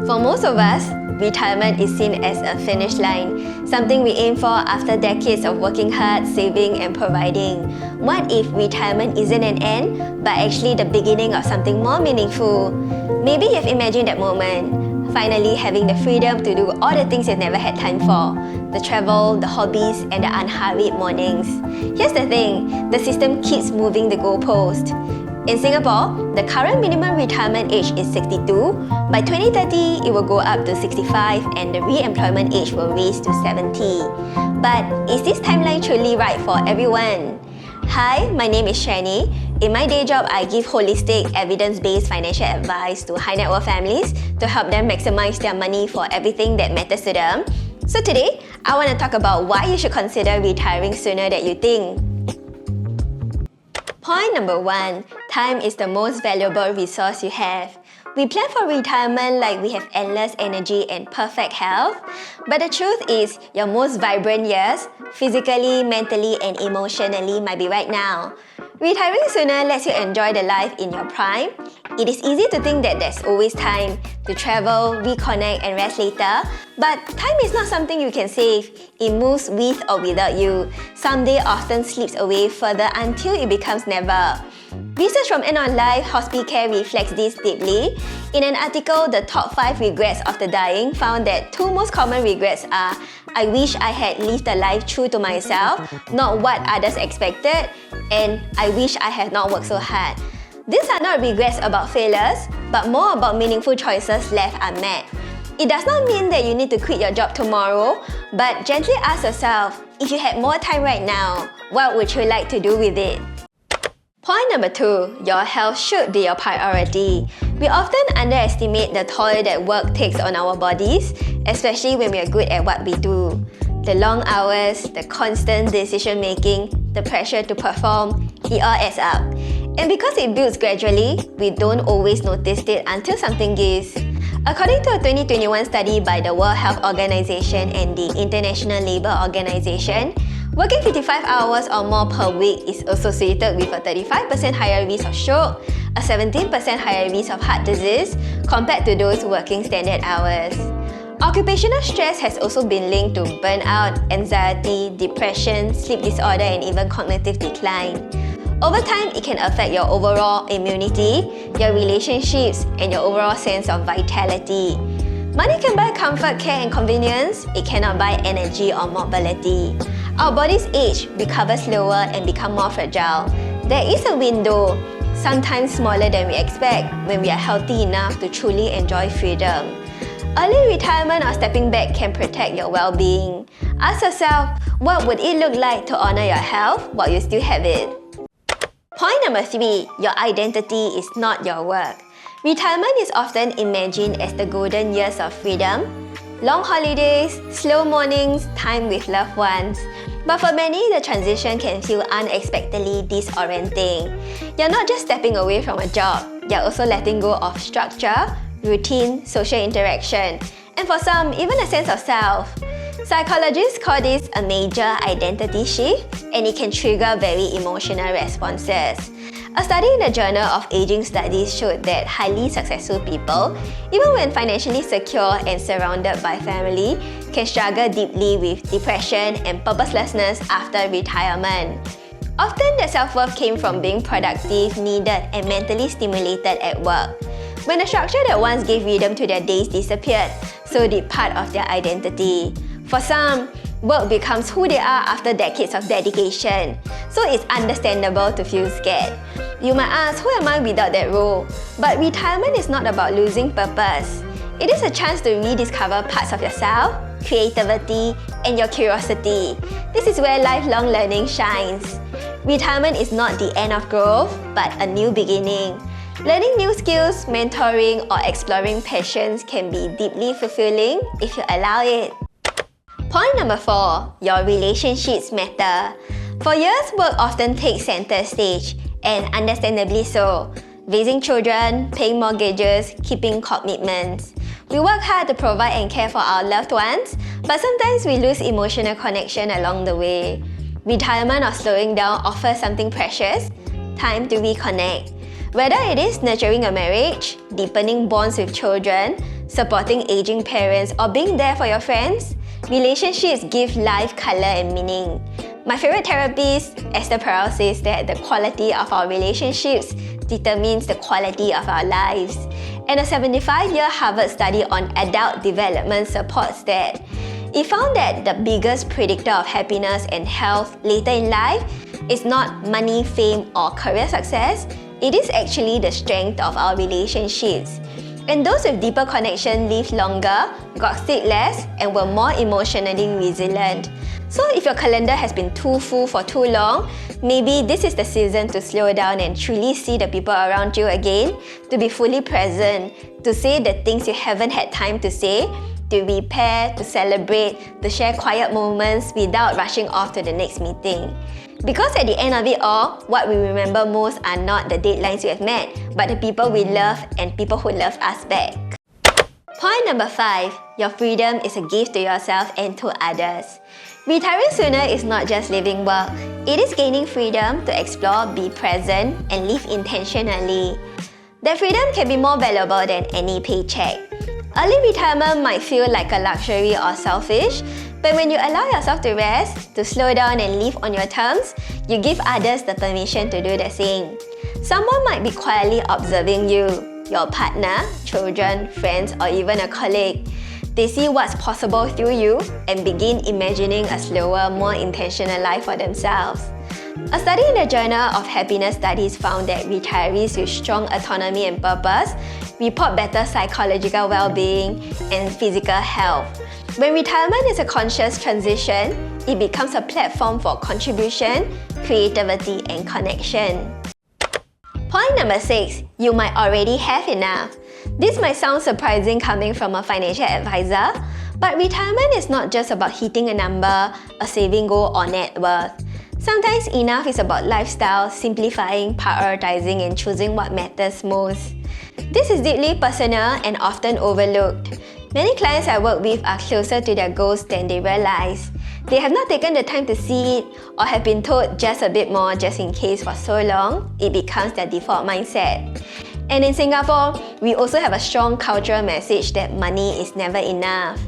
For most of us, retirement is seen as a finish line, something we aim for after decades of working hard, saving, and providing. What if retirement isn't an end, but actually the beginning of something more meaningful? Maybe you've imagined that moment, finally having the freedom to do all the things you've never had time for, the travel, the hobbies, and the unhurried mornings. Here's the thing, the system keeps moving the goalpost. In Singapore, the current minimum retirement age is 62. By 2030, it will go up to 65 and the re-employment age will raise to 70. But is this timeline truly right for everyone? Hi, my name is Xueni. In my day job, I give holistic, evidence-based financial advice to high-net-worth families to help them maximize their money for everything that matters to them. So today, I want to talk about why you should consider retiring sooner than you think. Point number 1. Time is the most valuable resource you have. We plan for retirement like we have endless energy and perfect health. But the truth is, your most vibrant years, physically, mentally, and emotionally might be right now. Retiring sooner lets you enjoy the life in your prime. It is easy to think that there's always time to travel, reconnect, and rest later. But time is not something you can save. It moves with or without you. Someday often slips away further until it becomes never. Research from End on Life Hospicare reflects this deeply. In an article, the top 5 regrets of the dying found that 2 most common regrets are I wish I had lived a life true to myself, not what others expected, and I wish I had not worked so hard. These are not regrets about failures, but more about meaningful choices left unmet. It does not mean that you need to quit your job tomorrow, but gently ask yourself, if you had more time right now, what would you like to do with it? Point number 2. Your health should be your priority. We often underestimate the toll that work takes on our bodies, especially when we are good at what we do. The long hours, the constant decision-making, the pressure to perform, it all adds up. And because it builds gradually, we don't always notice it until something gives. According to a 2021 study by the World Health Organization and the International Labour Organization, working 55 hours or more per week is associated with a 35% higher risk of stroke, a 17% higher risk of heart disease compared to those working standard hours. Occupational stress has also been linked to burnout, anxiety, depression, sleep disorder, and even cognitive decline. Over time, it can affect your overall immunity, your relationships, and your overall sense of vitality. Money can buy comfort, care, and convenience. It cannot buy energy or mobility. Our bodies age, recover slower, and become more fragile. There is a window, sometimes smaller than we expect, when we are healthy enough to truly enjoy freedom. Early retirement or stepping back can protect your well-being. Ask yourself, what would it look like to honor your health while you still have it? Point number 3. Your identity is not your work. Retirement is often imagined as the golden years of freedom. Long holidays, slow mornings, time with loved ones. But for many, the transition can feel unexpectedly disorienting. You're not just stepping away from a job, you're also letting go of structure, routine, social interaction, and for some, even a sense of self. Psychologists call this a major identity shift, and it can trigger very emotional responses. A study in the Journal of Aging Studies showed that highly successful people, even when financially secure and surrounded by family, can struggle deeply with depression and purposelessness after retirement. Often, their self-worth came from being productive, needed, and mentally stimulated at work. When the structure that once gave rhythm to their days disappeared, so did part of their identity. For some, work becomes who they are after decades of dedication, so it's understandable to feel scared. You might ask, who am I without that role? But retirement is not about losing purpose. It is a chance to rediscover parts of yourself, creativity, and your curiosity. This is where lifelong learning shines. Retirement is not the end of growth, but a new beginning. Learning new skills, mentoring, or exploring passions can be deeply fulfilling if you allow it. Point number 4. Your relationships matter. For years, work often takes center stage, and understandably so. Raising children, paying mortgages, keeping commitments. We work hard to provide and care for our loved ones, but sometimes we lose emotional connection along the way. Retirement or slowing down offers something precious, time to reconnect. Whether it is nurturing a marriage, deepening bonds with children, supporting aging parents, or being there for your friends? Relationships give life color and meaning. My favorite therapist, Esther Perel, says that the quality of our relationships determines the quality of our lives. And a 75-year Harvard study on adult development supports that. It found that the biggest predictor of happiness and health later in life is not money, fame, or career success. It is actually the strength of our relationships. And those with deeper connection live longer, got sick less, and were more emotionally resilient. So if your calendar has been too full for too long, maybe this is the season to slow down and truly see the people around you again, to be fully present, to say the things you haven't had time to say, to repair, to celebrate, to share quiet moments without rushing off to the next meeting. Because at the end of it all, what we remember most are not the deadlines we have met, but the people we love and people who love us back. Point number 5. Your freedom is a gift to yourself and to others. Retiring sooner is not just leaving work. It is gaining freedom to explore, be present, and live intentionally. That freedom can be more valuable than any paycheck. Early retirement might feel like a luxury or selfish, but when you allow yourself to rest, to slow down and live on your terms, you give others the permission to do the same. Someone might be quietly observing you, your partner, children, friends, or even a colleague. They see what's possible through you and begin imagining a slower, more intentional life for themselves. A study in the Journal of Happiness Studies found that retirees with strong autonomy and purpose report better psychological well-being and physical health. When retirement is a conscious transition, it becomes a platform for contribution, creativity, and connection. Point number 6. You might already have enough. This might sound surprising coming from a financial advisor, but retirement is not just about hitting a number, a saving goal, or net worth. Sometimes enough is about lifestyle, simplifying, prioritizing, and choosing what matters most. This is deeply personal and often overlooked. Many clients I work with are closer to their goals than they realize. They have not taken the time to see it or have been told just a bit more just in case for so long, it becomes their default mindset. And in Singapore, we also have a strong cultural message that money is never enough.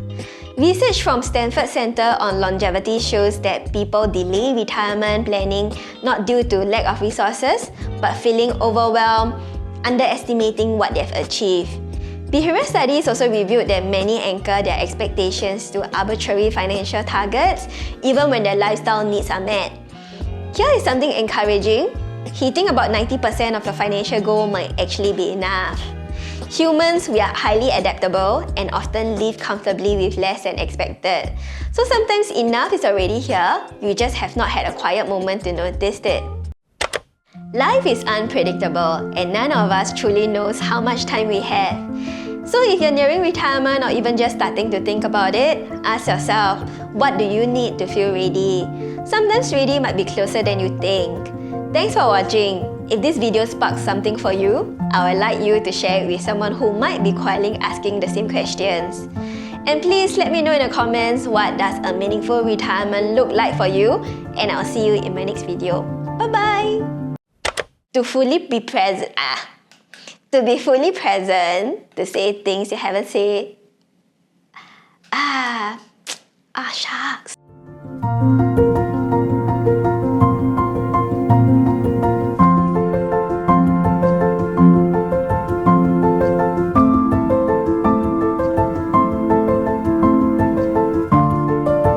Research from Stanford Center on Longevity shows that people delay retirement planning not due to lack of resources, but feeling overwhelmed, underestimating what they've achieved. Behavioral studies also revealed that many anchor their expectations to arbitrary financial targets, even when their lifestyle needs are met. Here is something encouraging. Hitting about 90% of your financial goal might actually be enough. Humans, we are highly adaptable and often live comfortably with less than expected. So sometimes enough is already here, you just have not had a quiet moment to notice it. Life is unpredictable and none of us truly knows how much time we have. So if you're nearing retirement or even just starting to think about it, ask yourself, what do you need to feel ready? Sometimes ready might be closer than you think. Thanks for watching. If this video sparks something for you, I would like you to share it with someone who might be quietly asking the same questions. And please let me know in the comments what does a meaningful retirement look like for you, and I'll see you in my next video. Bye-bye! To fully be present, to say things you haven't said. Shucks.